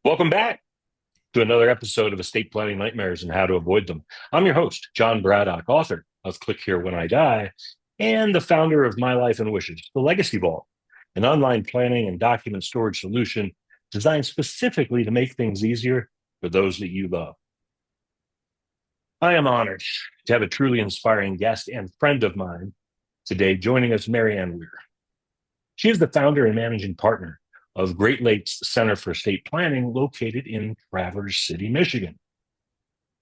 Welcome back to another episode of Estate Planning Nightmares and How to Avoid Them. I'm your host, John Braddock, author of Click Here When I Die, and the founder of My Life and Wishes, the Legacy Vault, an online planning and document storage solution designed specifically to make things easier for those that you love. I am honored to have a truly inspiring guest and friend of mine today joining us, Mary Ann Wehr. She is the founder and managing partner of Great Lakes Center for Estate Planning, located in Traverse City, Michigan.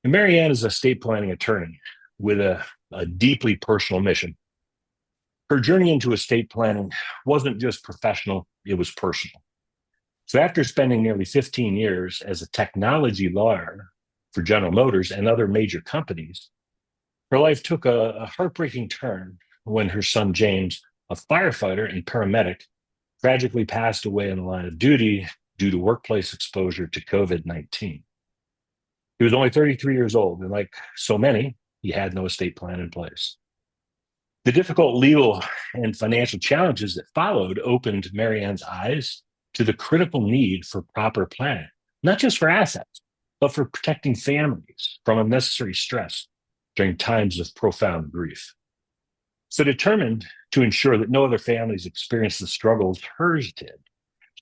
And Mary Ann is a estate planning attorney with a deeply personal mission. Her journey into estate planning wasn't just professional, it was personal. So after spending nearly 15 years as a technology lawyer for General Motors and other major companies, her life took a heartbreaking turn when her son James, a firefighter and paramedic, tragically passed away in the line of duty due to workplace exposure to COVID-19. He was only 33 years old, and like so many, he had no estate plan in place. The difficult legal and financial challenges that followed opened Mary Ann's eyes to the critical need for proper planning, not just for assets, but for protecting families from unnecessary stress during times of profound grief. So, determined to ensure that no other families experience the struggles hers did,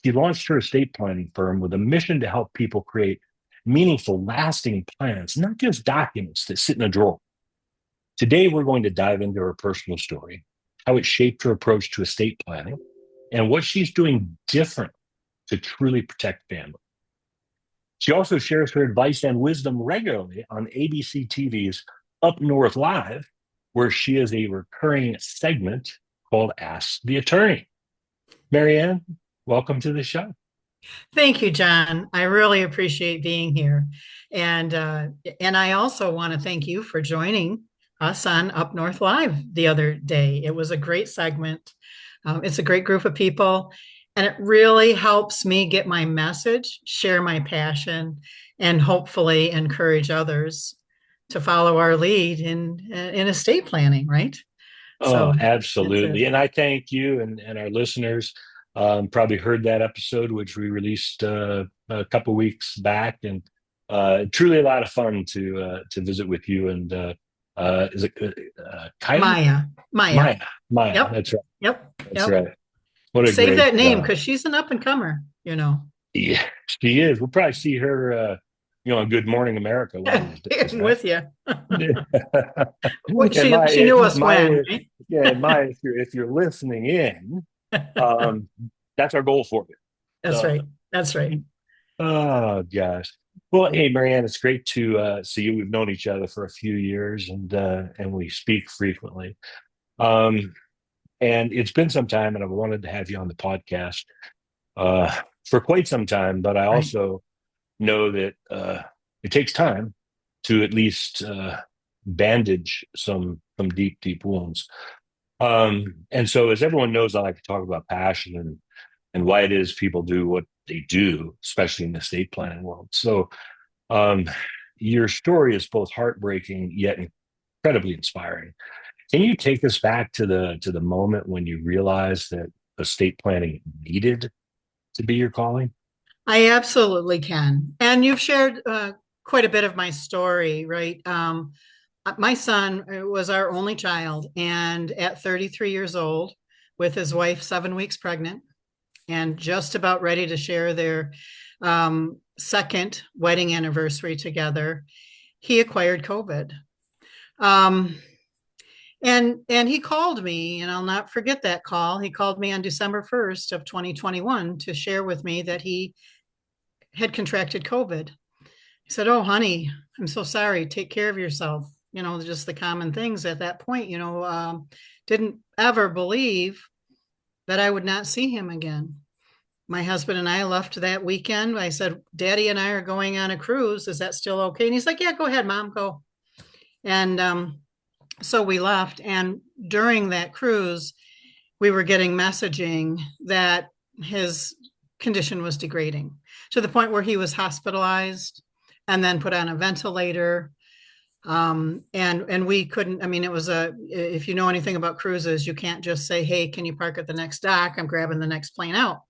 she launched her estate planning firm with a mission to help people create meaningful, lasting plans, not just documents that sit in a drawer. Today, we're going to dive into her personal story, how it shaped her approach to estate planning, and what she's doing different to truly protect family. She also shares her advice and wisdom regularly on ABC TV's Up North Live, where she is a recurring segment called Ask the Attorney. Mary Ann, welcome to the show. Thank you, John. I really appreciate being here. And I also want to thank you for joining us on Up North Live the other day. It was a great segment. It's a great group of people, and it really helps me get my message, share my passion, and hopefully encourage others to follow our lead in estate planning, right? Oh, So that's it. absolutely. And I thank you and our listeners. Probably heard that episode, which we released a couple weeks back, and truly a lot of fun to visit with you. And is it Kylie? Maya, Maya. Maya, Maya. Yep, That's right. yep, That's yep. right. What a Save great. that name because she's an up and comer. Yeah, she is. We'll probably see her, on Good Morning America one of these days, I'm right? with you. And She knew us when, my, right? yeah, my, if you're listening in, um, that's our goal for you. That's So, right. That's right. oh gosh. Well, hey, Marianne, it's great to see you. We've known each other for a few years, and we speak frequently. Um, and it's been some time, and I've wanted to have you on the podcast uh, for quite some time. But I Right. also know that it takes time to at least bandage some deep, deep wounds. And so, as everyone knows, I like to talk about passion and why it is people do what they do, especially in the estate planning world. So, um, your story is both heartbreaking yet incredibly inspiring. Can you take us back to the moment when you realized that estate planning needed to be your calling? I absolutely can. And you've shared quite a bit of my story, right? My son was our only child, and at 33 years old, with his wife 7 weeks pregnant, and just about ready to share their second wedding anniversary together, he acquired COVID. Um, and he called me, and I'll not forget that call. He called me on December 1st of 2021 to share with me that he had contracted COVID. He said, "Oh, honey, I'm so sorry. Take care of yourself." Just the common things at that point. Didn't ever believe that I would not see him again. My husband and I left that weekend. I said, "Daddy and I are going on a cruise. Is that still okay?" And he's like, "Yeah, go ahead, Mom, go." And so we left. And during that cruise, we were getting messaging that his condition was degrading to the point where he was hospitalized and then put on a ventilator. And we couldn't, I mean, it was if you know anything about cruises, you can't just say, "Hey, can you park at the next dock? I'm grabbing the next plane out."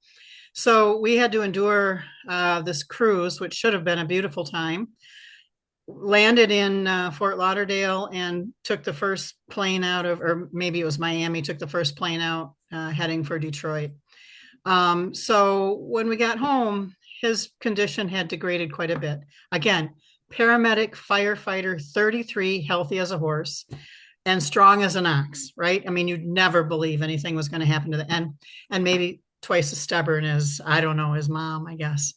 So we had to endure this cruise, which should have been a beautiful time. Landed in Fort Lauderdale and took the first plane out of, or maybe it was Miami, took the first plane out heading for Detroit. So when we got home, his condition had degraded quite a bit. Again, paramedic, firefighter, 33, healthy as a horse, and strong as an ox, right? I mean, you'd never believe anything was going to happen to the end, and maybe twice as stubborn as, I don't know, his mom, I guess.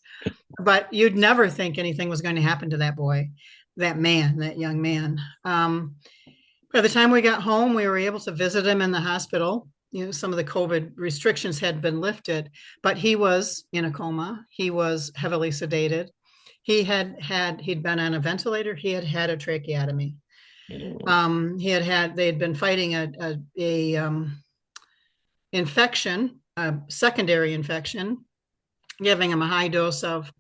But you'd never think anything was going to happen to that boy, that man, that young man. By the time we got home, we were able to visit him in the hospital. You know, some of the COVID restrictions had been lifted, but he was in a coma. He was heavily sedated. He'd been on a ventilator. He had had a tracheotomy. They had been fighting a infection, a secondary infection, giving him a high dose of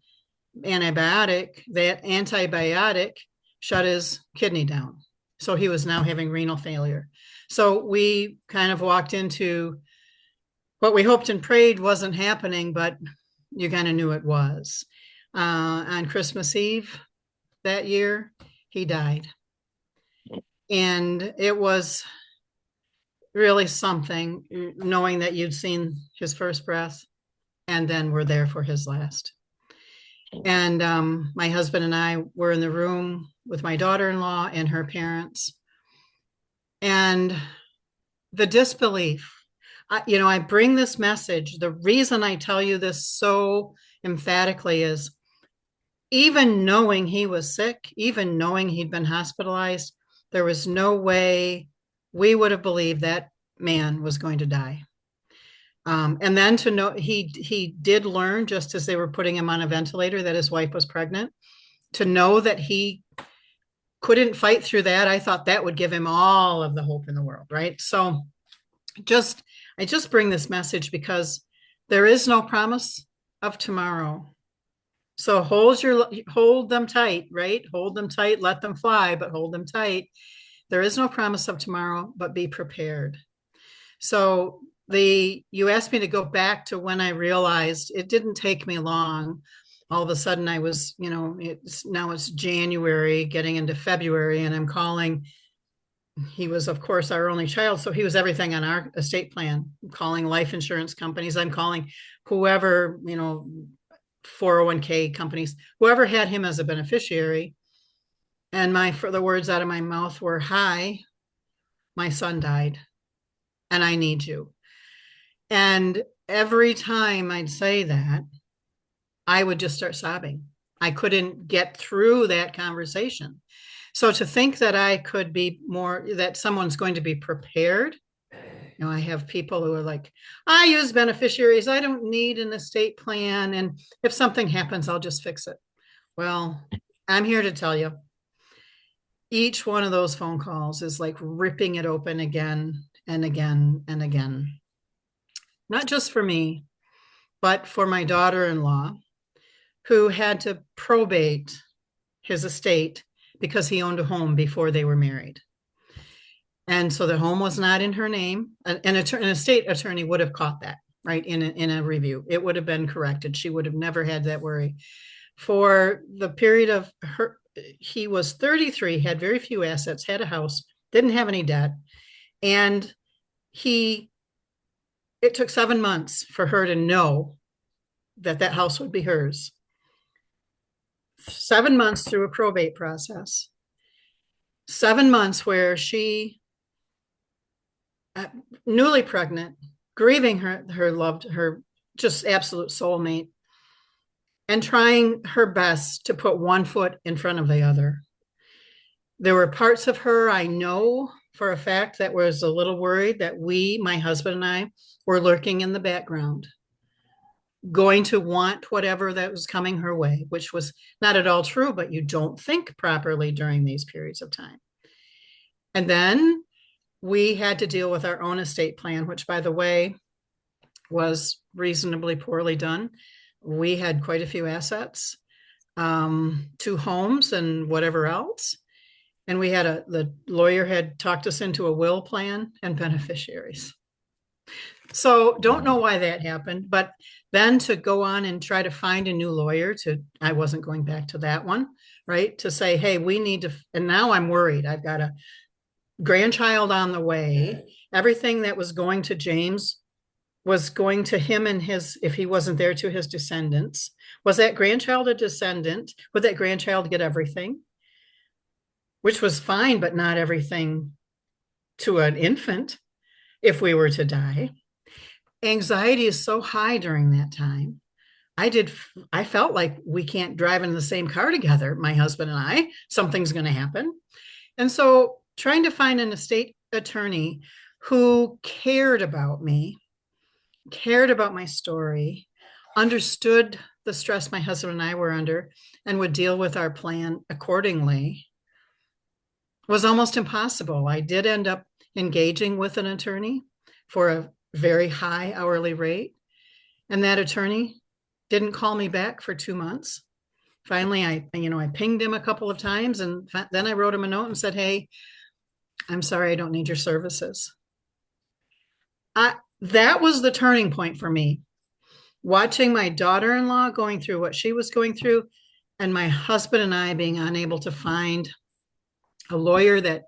antibiotic. That antibiotic shut his kidney down. So he was now having renal failure. So we kind of walked into what we hoped and prayed wasn't happening, but you kind of knew it was. On Christmas Eve that year, he died. And it was really something knowing that you'd seen his first breath and then were there for his last. And my husband and I were in the room with my daughter-in-law and her parents. And the disbelief, I bring this message. The reason I tell you this so emphatically is even knowing he was sick, even knowing he'd been hospitalized, there was no way we would have believed that man was going to die. And then to know he did learn, just as they were putting him on a ventilator, that his wife was pregnant. To know that he couldn't fight through that, I thought that would give him all of the hope in the world, right? So I just bring this message because there is no promise of tomorrow. So hold them tight, right? Hold them tight, let them fly, but hold them tight. There is no promise of tomorrow, but be prepared. So you asked me to go back to when I realized. It didn't take me long. All of a sudden I was, now it's January getting into February, and I'm calling. He was, of course, our only child. So he was everything on our estate plan. I'm calling life insurance companies. I'm calling whoever, 401k companies, whoever had him as a beneficiary. And the words out of my mouth were, "Hi, my son died and I need you." And every time I'd say that, I would just start sobbing. I couldn't get through that conversation. So to think that that someone's going to be prepared. I have people who are like, I use beneficiaries. I don't need an estate plan. And if something happens, I'll just fix it. Well, I'm here to tell you, each one of those phone calls is like ripping it open again and again and again. Not just for me, but for my daughter-in-law, who had to probate his estate because he owned a home before they were married. And so the home was not in her name. An estate attorney would have caught that, right, in a review. It would have been corrected. She would have never had that worry. For the period of he was 33, had very few assets, had a house, didn't have any debt. And it took 7 months for her to know that house would be hers. 7 months through a probate process. 7 months where she, newly pregnant, grieving her just absolute soulmate, and trying her best to put one foot in front of the other. There were parts of her, I know for a fact, that was a little worried that my husband and I, were lurking in the background, going to want whatever that was coming her way, which was not at all true, but you don't think properly during these periods of time. And then we had to deal with our own estate plan, which, by the way, was reasonably poorly done. We had quite a few assets, 2 homes and whatever else. And the lawyer had talked us into a will plan and beneficiaries. So don't know why that happened, but then to go on and try to find a new lawyer I wasn't going back to that one, right? To say, hey, we need to, and now I'm worried. I've got a grandchild on the way. Everything that was going to James was going to him and his, if he wasn't there, to his descendants. Was that grandchild a descendant? Would that grandchild get everything? Which was fine, but not everything to an infant if we were to die. Anxiety is so high during that time. I felt like we can't drive in the same car together, my husband and I. Something's going to happen. And so trying to find an estate attorney who cared about me, cared about my story, understood the stress my husband and I were under, and would deal with our plan accordingly was almost impossible. I did end up engaging with an attorney for a very high hourly rate, and that attorney didn't call me back for 2 months. Finally, I pinged him a couple of times, and then I wrote him a note and said, hey, I'm sorry, I don't need your services. That was the turning point for me. Watching my daughter-in-law going through what she was going through, and my husband and I being unable to find a lawyer that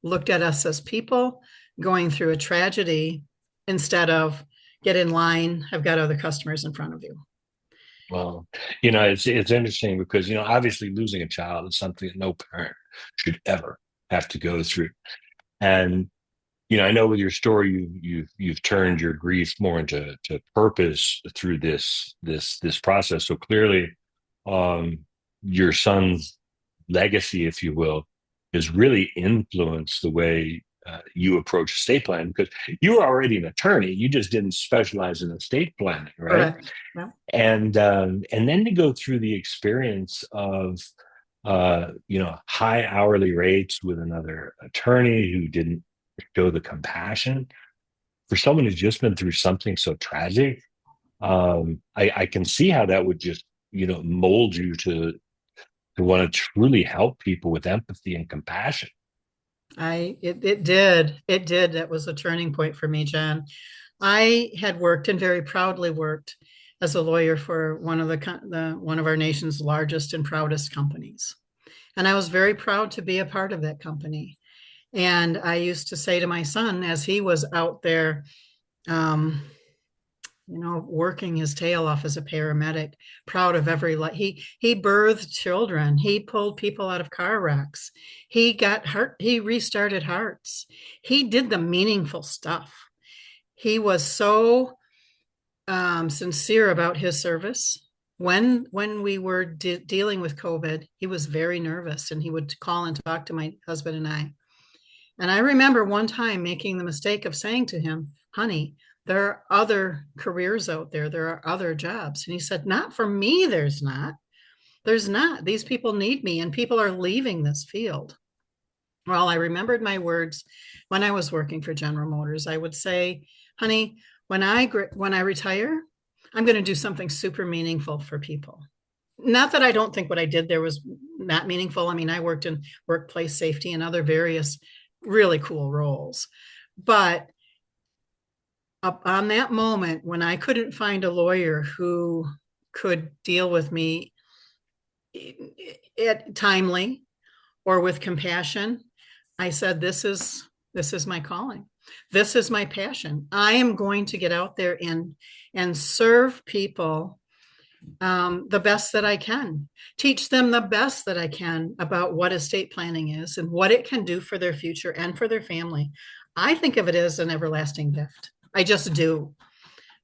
looked at us as people going through a tragedy instead of get in line, I've got other customers in front of you. Well, it's interesting because obviously losing a child is something that no parent should ever have to go through. And I know with your story, you've turned your grief more into purpose through this process. So clearly, your son's legacy, if you will, has really influenced the way you approach estate planning, because you were already an attorney. You just didn't specialize in estate planning, right? Correct. Yeah. And then to go through the experience of high hourly rates with another attorney who didn't show the compassion for someone who's just been through something so tragic. I can see how that would just mold you to want to truly help people with empathy and compassion. It did. That was a turning point for me, John. I had worked, and very proudly worked, as a lawyer for one of our nation's largest and proudest companies. And I was very proud to be a part of that company. And I used to say to my son, as he was out there, working his tail off as a paramedic, proud of every life. He birthed children. He pulled people out of car wrecks. He restarted hearts. He did the meaningful stuff. He was so sincere about his service. When we were dealing with COVID, he was very nervous, and he would call and talk to my husband and I. And I remember one time making the mistake of saying to him, honey, there are other careers out there. There are other jobs. And he said, not for me. There's not. There's not. These people need me, and people are leaving this field. Well, I remembered my words when I was working for General Motors. I would say, honey, when I retire, I'm going to do something super meaningful for people. Not that I don't think what I did there was not meaningful. I mean, I worked in workplace safety and other various really cool roles. But on that moment, when I couldn't find a lawyer who could deal with me timely or with compassion, I said, this is my calling. This is my passion. I am going to get out there and serve people the best that I can, teach them the best that I can about what estate planning is and what it can do for their future and for their family. I think of it as an everlasting gift. I just do.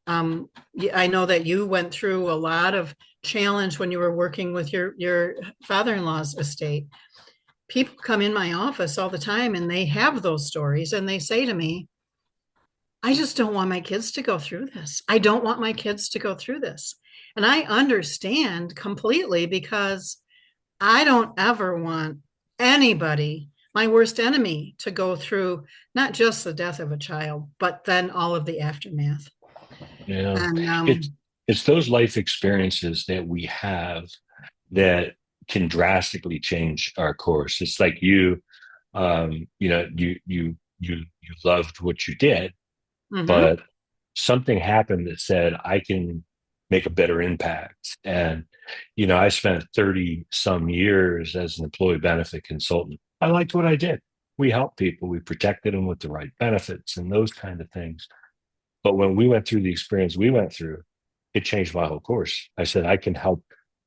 I know that you went through a lot of challenge when you were working with your father-in-law's estate. People come in my office all the time, and they have those stories, and they say to me, I just don't want my kids to go through this. I don't want my kids to go through this. And I understand completely, because I don't ever want anybody, my worst enemy, to go through not just the death of a child, but then all of the aftermath. Yeah. And It's those life experiences that we have that can drastically change our course. It's like you loved what you did, mhm. but something happened that said, I can make a better impact. And, I spent 30 some years as an employee benefit consultant. I liked what I did. We helped people, we protected them with the right benefits and those kind of things. But when we went through the experience we went through, it changed my whole course. I said, I can help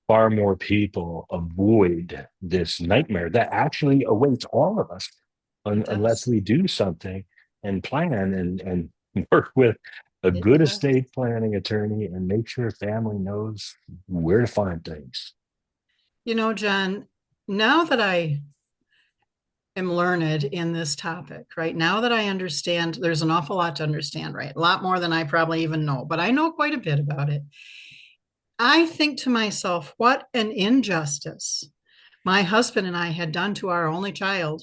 far more people avoid this nightmare that actually awaits all of us It unless does. we do something and plan and work with a It good does. estate planning attorney and make sure family knows where to find things. John, now that I am learned in this topic, right? Now that I understand, there's an awful lot to understand, right? A lot more than I probably even know, but I know quite a bit about it. I think to myself, what an injustice my husband and I had done to our only child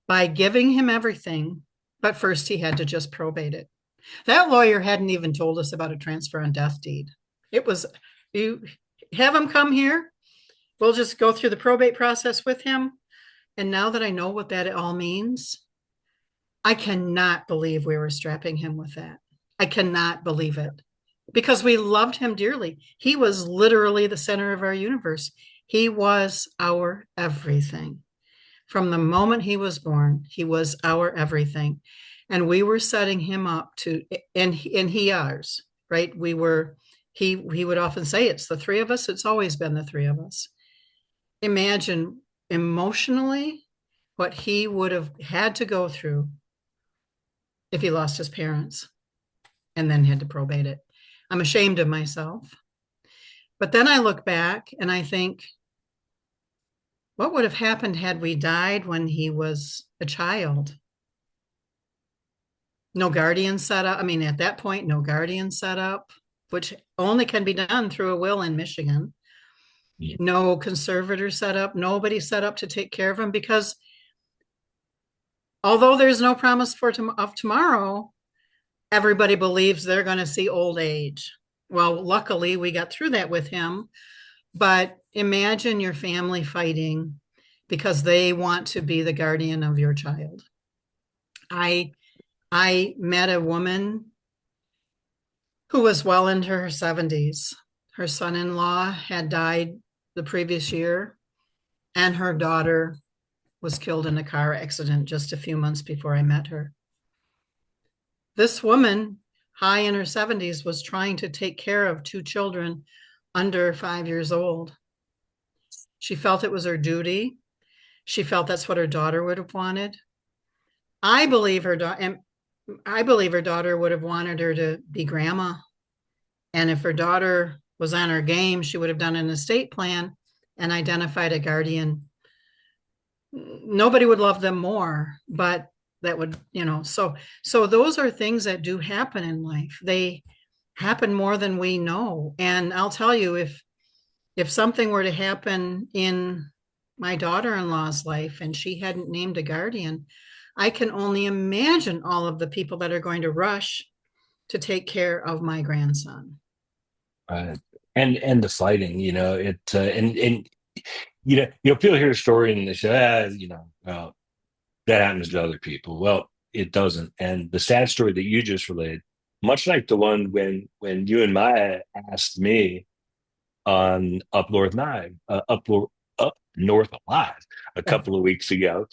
by giving him everything, but first he had to just probate it. That lawyer hadn't even told us about a transfer on death deed. It was, you have him come here, we'll just go through the probate process with him. And now that I know what that all means, I cannot believe we were strapping him with that. I cannot believe it because we loved him dearly. He was literally the center of our universe. He was our everything. From the moment he was born, he was our everything. And we were setting him up to, and he ours, right? He would often say, it's the three of us. It's always been the three of us. Imagine emotionally what he would have had to go through if he lost his parents and then had to probate it. I'm ashamed of myself. But then I look back and I think, what would have happened had we died when he was a child? No guardian set up. I mean, at that point, no guardian set up, which only can be done through a will in Michigan. No conservator set up, nobody set up to take care of him because although there's no promise of tomorrow, everybody believes they're going to see old age. Well, luckily, we got through that with him. But imagine your family fighting because they want to be the guardian of your child. I I met a woman who was well into her 70s. Her son-in-law had died the previous year, and her daughter was killed in a car accident just a few months before I met her. This woman, high in her 70s, was trying to take care of two children under 5 years old. She felt it was her duty. She felt that's what her daughter would have wanted. I believe her daughter, and I believe her daughter would have wanted her to be grandma. And if her daughter was on her game, she would have done an estate plan and identified a guardian. Nobody would love them more, but that would, so those are things that do happen in life. They happen more than we know. And I'll tell you, if something were to happen in my daughter-in-law's life and she hadn't named a guardian, I can only imagine all of the people that are going to rush to take care of my grandson. Uh, and the fighting, and people hear a story and they say, well, that happens to other people. Well, it doesn't. And the sad story that you just relayed, much like the one when you and Maya asked me on Up North Alive a couple of weeks ago,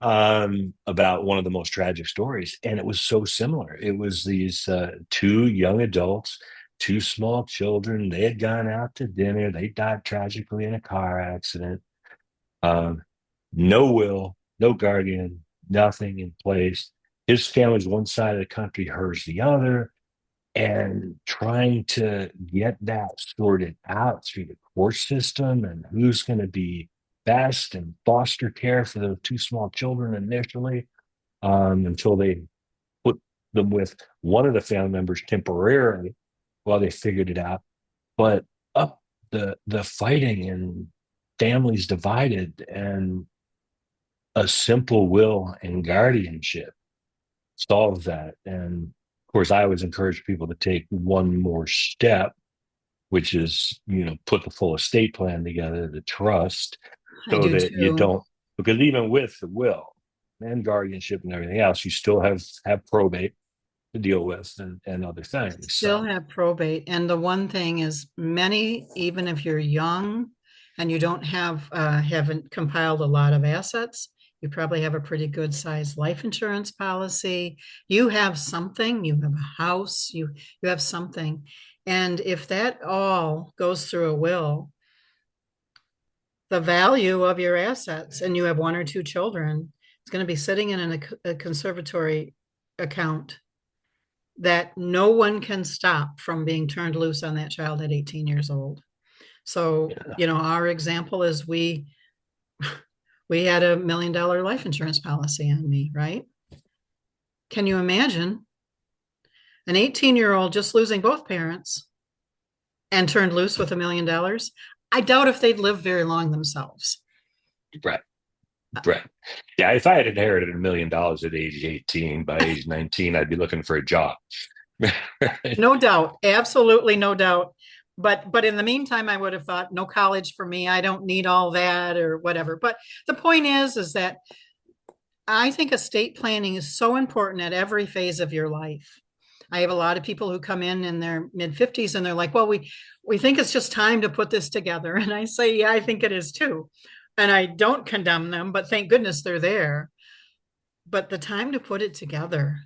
about one of the most tragic stories, and it was so similar. It was these two young adults, two small children. They had gone out to dinner. They died tragically in a car accident. Um, no will, no guardian, nothing in place. His family's one side of the country, hers the other, and trying to get that sorted out through the court system and who's going to be best and foster care for the two small children initially, until they put them with one of the family members temporarily while they figured it out. But up the fighting and families divided, and a simple will and guardianship solves that. And of course, I always encourage people to take one more step, which is, put the full estate plan together, the trust, I so do that you too. don't, because even with the will and guardianship and everything else, you still have probate. to deal with and other things. Still So have probate. And the one thing is many, even if you're young and you don't haven't compiled a lot of assets, you probably have a pretty good sized life insurance policy. You have something, you have a house, you have something. And if that all goes through a will, the value of your assets, and you have one or two children, it's going to be sitting in a conservatory account that no one can stop from being turned loose on that child at 18 years old. So, yeah, our example is we had $1 million life insurance policy on me, right? Can you imagine an 18-year-old just losing both parents and turned loose with $1 million? I doubt if they'd live very long themselves. right, right. Yeah, if I had inherited $1 million at age 18, by age 19, I'd be looking for a job. No doubt, absolutely no doubt. But in the meantime, I would have thought, no college for me. I don't need all that or whatever. But the point is that I think estate planning is so important at every phase of your life. I have a lot of people who come in their mid 50s and they're like, well, we think it's just time to put this together. And I say, yeah, I think it is too. And I don't condemn them, but thank goodness they're there. But the time to put it together,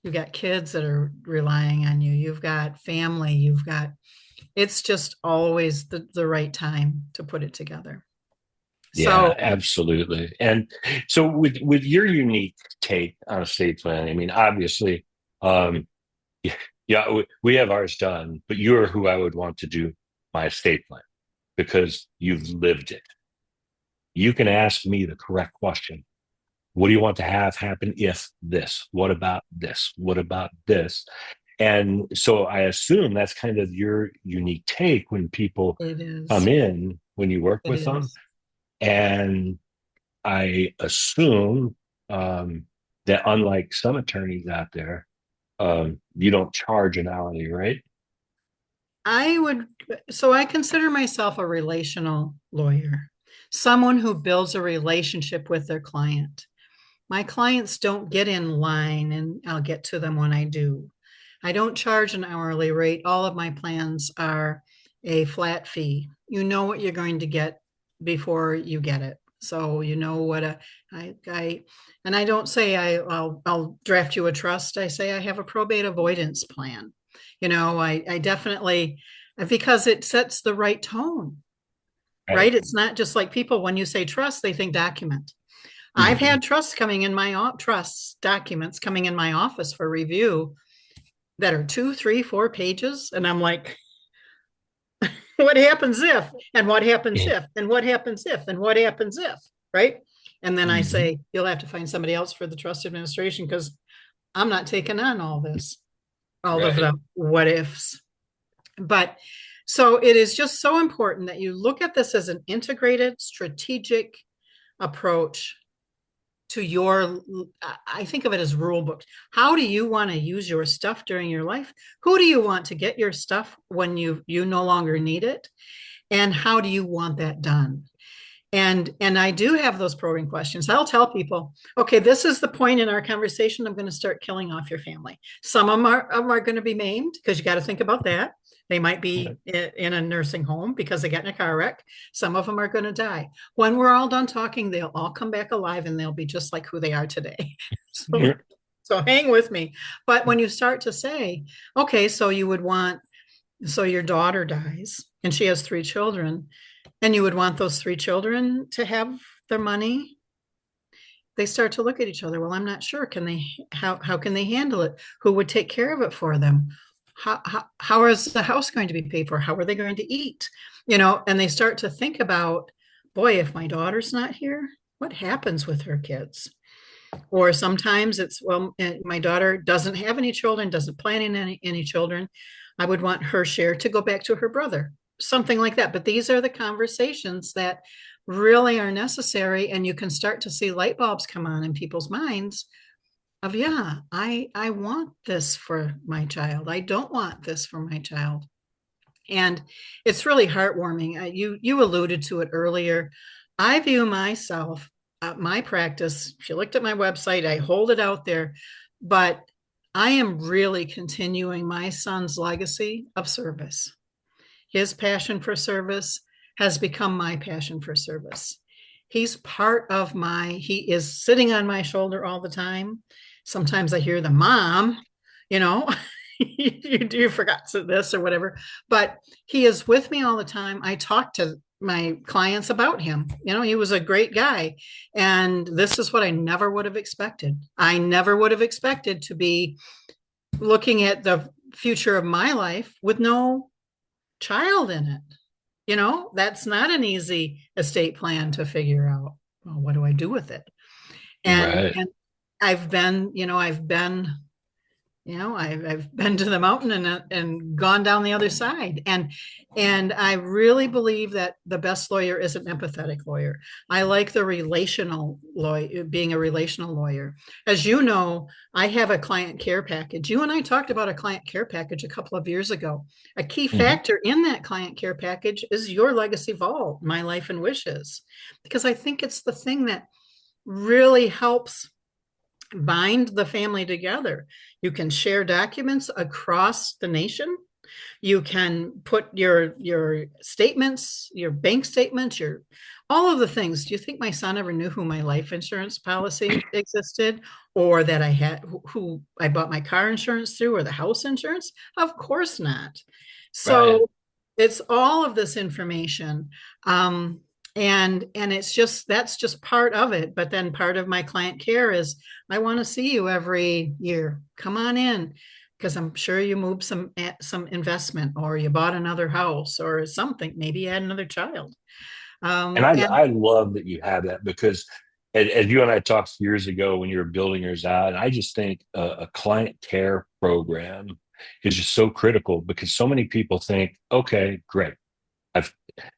you've got kids that are relying on you, you've got family, it's just always the right time to put it together. Yeah, So absolutely. And so with your unique take on estate planning, I mean, obviously, um, yeah, yeah, we have ours done, but you're who I would want to do my estate plan because you've lived it. You can ask me the correct question. What do you want to have happen if this? What about this? What about this? And so I assume that's kind of your unique take when people it come is. in, when you work It with them. is. And I assume that unlike some attorneys out there, you don't charge an hourly rate. I would, so I consider myself a relational lawyer, someone who builds a relationship with their client. My clients don't get in line, and I'll get to them when I do. I don't charge an hourly rate. All of my plans are a flat fee. You know what you're going to get before you get it. So you know what I and I don't say I'll draft you a trust. I say I have a probate avoidance plan. I definitely, because it sets the right tone, Right. right? It's not just like people, when you say trust, they think document. I've Mhm. had trust documents coming in my office for review that are 2, 3, 4 pages. And I'm like, what happens if, and what happens Yeah. if, and what happens if, and what happens if, right? And then I Mhm. say, you'll have to find somebody else for the trust administration because I'm not taking on all this, all of Right. the what ifs. But so it is just so important that you look at this as an integrated, strategic approach to your, I think of it as rule books. How do you want to use your stuff during your life? Who do you want to get your stuff when you no longer need it? And how do you want that done? And I do have those probing questions. I'll tell people, okay, this is the point in our conversation. I'm going to start killing off your family. Some of them are going to be maimed because you got to think about that. They might be Right. in a nursing home because they got in a car wreck. Some of them are going to die. When we're all done talking, they'll all come back alive and they'll be just like who they are today. so Yeah. so hang with me. But when you start to say, okay, so you would want, so your daughter dies and she has 3 children, and you would want those 3 children to have their money, they start to look at each other. Well, I'm not sure. How can they handle it? Who would take care of it for them? How is the house going to be paid for? How are they going to eat? And they start to think about, boy, if my daughter's not here, what happens with her kids? Or sometimes it's, well, my daughter doesn't have any children, doesn't plan any children. I would want her share to go back to her brother, something like that. But these are the conversations that really are necessary. And you can start to see light bulbs come on in people's minds of, yeah, I want this for my child. I don't want this for my child. And it's really heartwarming. You alluded to it earlier. I view myself, my practice. If you looked at my website, I hold it out there, but I am really continuing my son's legacy of service. His passion for service has become my passion for service. He's part of he is sitting on my shoulder all the time. Sometimes I hear the mom, you know, you forgot this or whatever, but he is with me all the time. I talk to my clients about him. You know, he was a great guy. And this is what I never would have expected. I never would have expected to be looking at the future of my life with no child in it. You know, that's not an easy estate plan to figure out. Well, what do I do with it? And Right. and I've been to the mountain and gone down the other side. And I really believe that the best lawyer is an empathetic lawyer. I like the relational lawyer, being a relational lawyer. As you know, I have a client care package. You and I talked about a client care package a couple of years ago. A key Hmm. factor in that client care package is your legacy vault, my life and wishes, because I think it's the thing that really helps bind the family together. You can share documents across the nation. You can put your statements, your bank statements, your all of the things. Do you think my son ever knew who my life insurance policy existed, or that I had who I bought my car insurance through, or the house insurance? Of course not. Right. So it's all of this information. And it's just that's just part of it. But then part of my client care is I want to see you every year. Come on in, because I'm sure you moved some investment, or you bought another house or something. Maybe you had another child. And And I love that you have that because as you and I talked years ago when you were building yours out, and I just think a client care program is just so critical because so many people think, okay, great. I've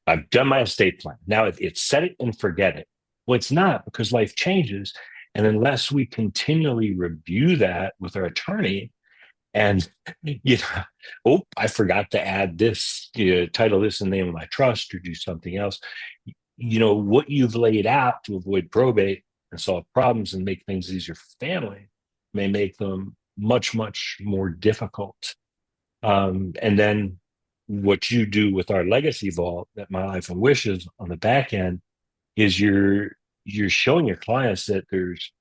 I've done my estate plan. Now it's set it and forget it. Well, it's not because life changes. And unless we continually review that with our attorney and oh, I forgot to add this, title this in the name of my trust or do something else. What you've laid out to avoid probate and solve problems and make things easier for family may make them much, much more difficult. And then what you do with our legacy vault that my life and wishes on the back end is you're showing your clients that there's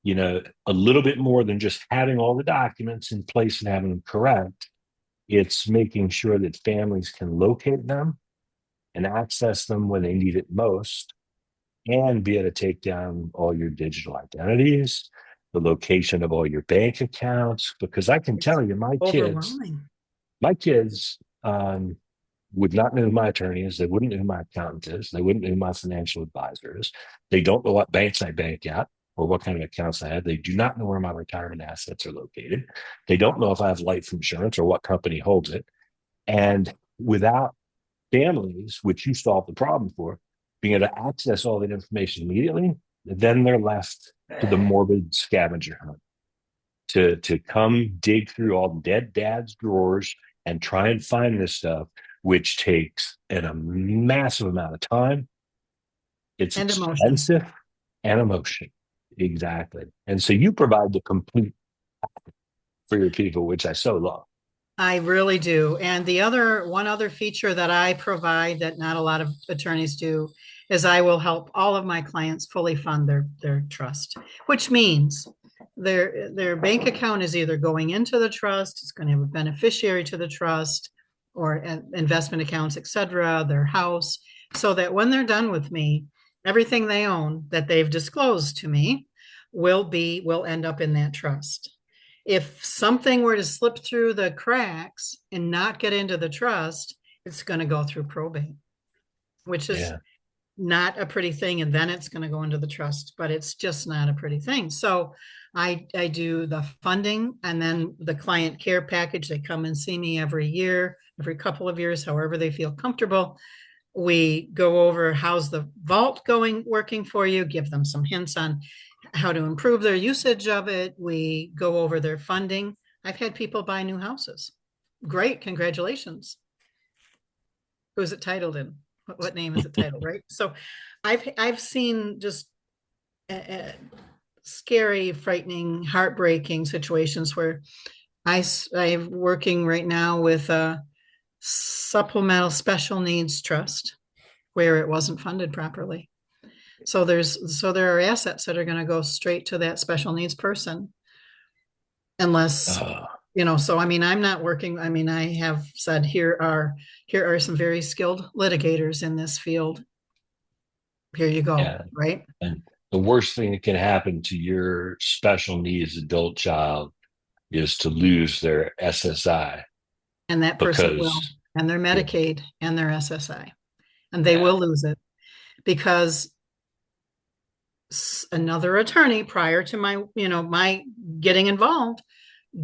a little bit more than just having all the documents in place and having them correct. It's making sure that families can locate them and access them when they need it most and be able to take down all your digital identities, the location of all your bank accounts. Because I can it's tell you, overwhelming. my kids would not know who my attorney is. They wouldn't know who my accountant is. They wouldn't know who my financial advisor is. They don't know what banks I bank at or what kind of accounts I have. They do not know where my retirement assets are located. They don't know if I have life insurance or what company holds it. And without families, which you solve the problem for, being able to access all that information immediately, then they're left to the morbid scavenger hunt to come dig through all dead dad's drawers and try and find this stuff, which takes a massive amount of time. It's And emotion. expensive and emotion. Exactly. And so you provide the complete for your people, which I so love. I really do. And one other feature that I provide that not a lot of attorneys do is I will help all of my clients fully fund their trust, which means their bank account is either going into the trust, it's going to have a beneficiary to the trust, or investment accounts, etc., their house, so that when they're done with me, everything they own that they've disclosed to me will end up in that trust. If something were to slip through the cracks and not get into the trust, it's going to go through probate, which is Yeah. not a pretty thing. And then it's going to go into the trust, but it's just not a pretty thing. So I do the funding and then the client care package. They come and see me every year, every couple of years, however they feel comfortable. We go over how's the vault working for you, give them some hints on how to improve their usage of it. We go over their funding. I've had people buy new houses. Great, congratulations. Who's it titled in? What name is it titled, right? So I've seen just uh, scary, frightening, heartbreaking situations where I'm working right now with a supplemental special needs trust where it wasn't funded properly. So there are assets that are going to go straight to that special needs person unless, Uh, so I mean, I'm not working. I mean, I have said here are some very skilled litigators in this field. Here you go, yeah. right? And the worst thing that can happen to your special needs adult child is to lose their SSI And that person will, because, and their yeah, Medicaid and their SSI, and they yeah, will lose it because another attorney prior to my getting involved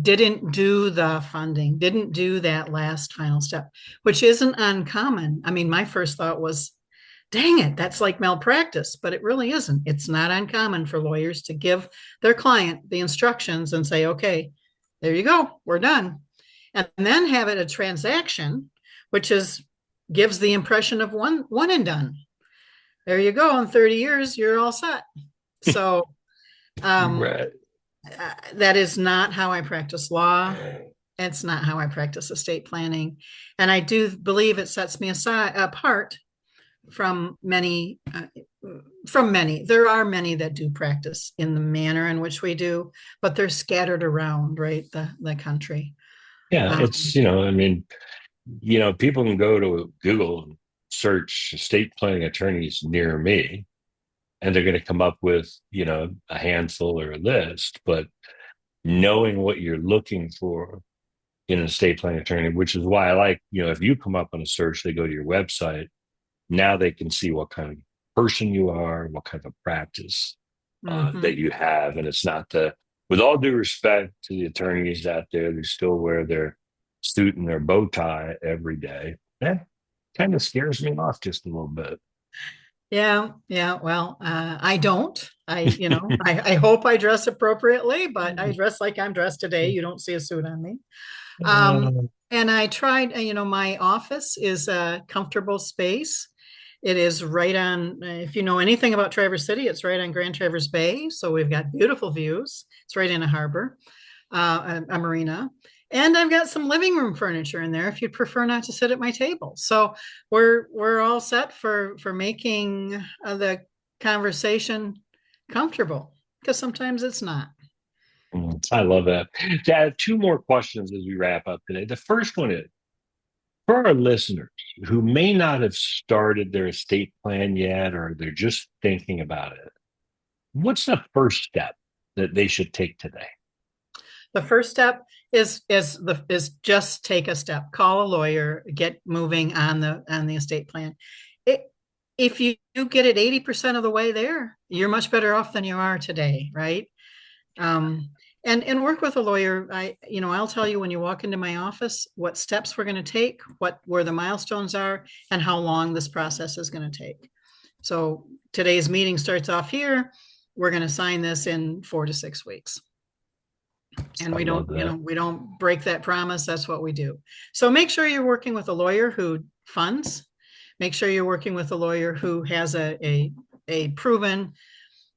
didn't do the funding, didn't do that last final step, which isn't uncommon. I mean, my first thought was, dang it, that's like malpractice, but it really isn't. It's not uncommon for lawyers to give their client the instructions and say, okay, there you go, we're done. And then have it a transaction, which is gives the impression of one and done. There you go. In 30 years, you're all set. So um, right. that is not how I practice law. It's not how I practice estate planning. And I do believe it sets me apart from many. There are many that do practice in the manner in which we do, but they're scattered around, right, the country. Yeah, Um, it's, I mean, people can go to Google and search estate planning attorneys near me, and they're going to come up with, a handful or a list. But knowing what you're looking for in an estate planning attorney, which is why I like, if you come up on a search, they go to your website. Now they can see what kind of person you are, what kind of practice that mhm. you have. And it's not with all due respect to the attorneys out there who still wear their suit and their bow tie every day. That kind of scares me off just a little bit. Yeah, yeah. Well, I don't. I hope I dress appropriately, but I dress like I'm dressed today. You don't see a suit on me. And I tried, my office is a comfortable space. It is right on, if you know anything about Traverse City, it's right on Grand Traverse Bay. So we've got beautiful views. It's right in a harbor, a marina. And I've got some living room furniture in there if you'd prefer not to sit at my table. So we're all set for making the conversation comfortable because sometimes it's not. I love that. I have two more questions as we wrap up today. The first one is for our listeners who may not have started their estate plan yet, or they're just thinking about it. What's the first step that they should take today? The first step is just take a step. Call a lawyer, get moving on the estate plan. It, if you get it 80% of the way there, you're much better off than you are today, right? And work with a lawyer. I'll tell you when you walk into my office what steps we're going to take, where the milestones are, and how long this process is going to take. So today's meeting starts off here. We're going to sign this in 4 to 6 weeks, and I love that. we don't break that promise. That's what we do. So make sure you're working with a lawyer who funds. Make sure you're working with a lawyer who has a proven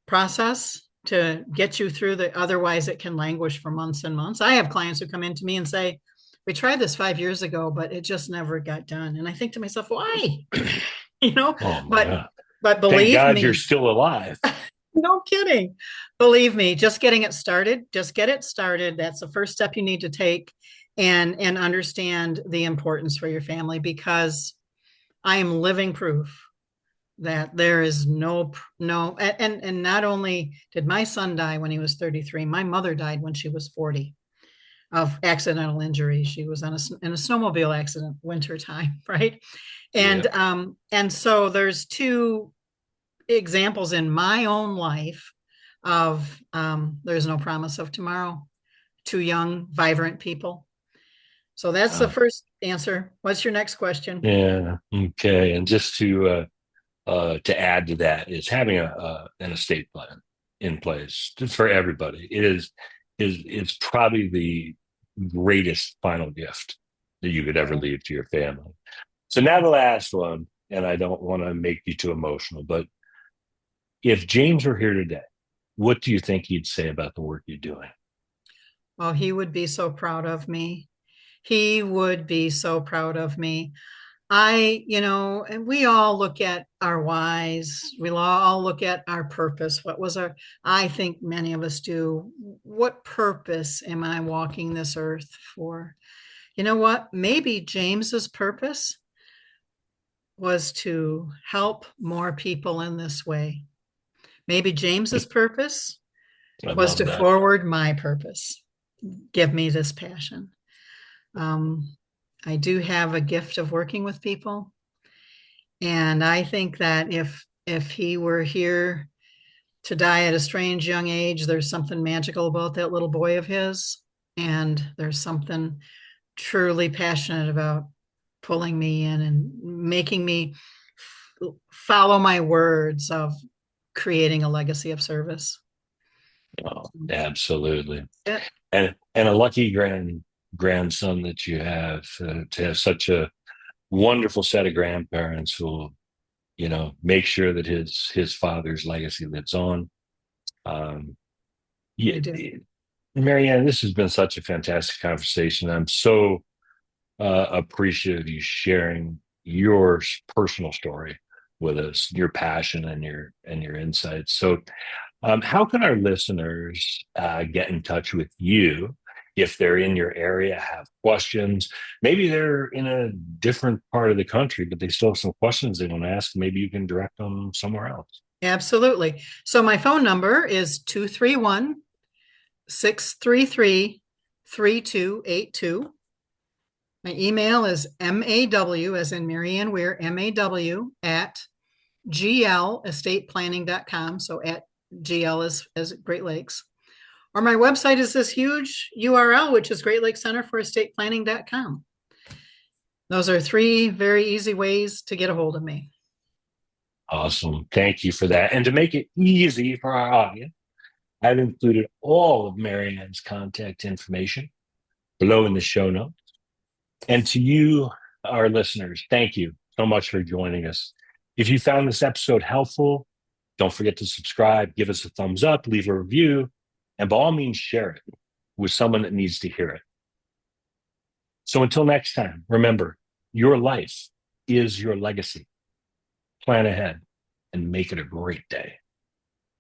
process to get you through otherwise it can languish for months and months. I have clients who come into me and say, we tried this 5 years ago, but it just never got done. And I think to myself, why? you know, Oh my but God. but Thank believe God you're me, still alive. no kidding. Believe me, just getting it started, just get it started. That's the first step you need to take and understand the importance for your family because I am living proof that there is no and not only did my son die when he was 33, my mother died when she was 40 of accidental injury. She was in a snowmobile accident wintertime, right? Yeah. And so there's two examples in my own life of there's no promise of tomorrow. Two young, vibrant people. So that's the Wow. first answer. What's your next question? Yeah. Okay. And just to add to that is having an estate plan in place for everybody. It's probably the greatest final gift that you could ever leave to your family. So now the last one, and I don't want to make you too emotional, but if James were here today, what do you think he'd say about the work you're doing? Well, he would be so proud of me. He would be so proud of me. And we all look at our whys. We all look at our purpose. I think many of us do. What purpose am I walking this earth for? You know what? Maybe James's purpose was to help more people in this way. Maybe James's purpose I was love to that. forward my purpose, give me this passion. Um, I do have a gift of working with people. And I think that if he were here to die at a strange young age, there's something magical about that little boy of his. And there's something truly passionate about pulling me in and making me follow my words of creating a legacy of service. Oh, absolutely. Yeah, And a lucky grandson that you have, to have such a wonderful set of grandparents who will, make sure that his father's legacy lives on. Um, I yeah, do. Mary Ann, this has been such a fantastic conversation. I'm so appreciative of you sharing your personal story with us, your passion and your insights. So, how can our listeners get in touch with you if they're in your area, have questions? Maybe they're in a different part of the country, but they still have some questions they want to ask. Maybe you can direct them somewhere else. Absolutely. So my phone number is 231-633-3282. My email is maw, as in Mary Ann Wehr, maw at glestateplanning.com. So at GL as Great Lakes. Or my website is this huge URL, which is Great Lakes Center for Estate Planning.com. Those are three very easy ways to get a hold of me. Awesome. Thank you for that. And to make it easy for our audience, I've included all of Mary Ann's contact information below in the show notes. And to you, our listeners, thank you so much for joining us. If you found this episode helpful, don't forget to subscribe, give us a thumbs up, leave a review, and by all means, share it with someone that needs to hear it. So until next time, remember, your life is your legacy. Plan ahead and make it a great day.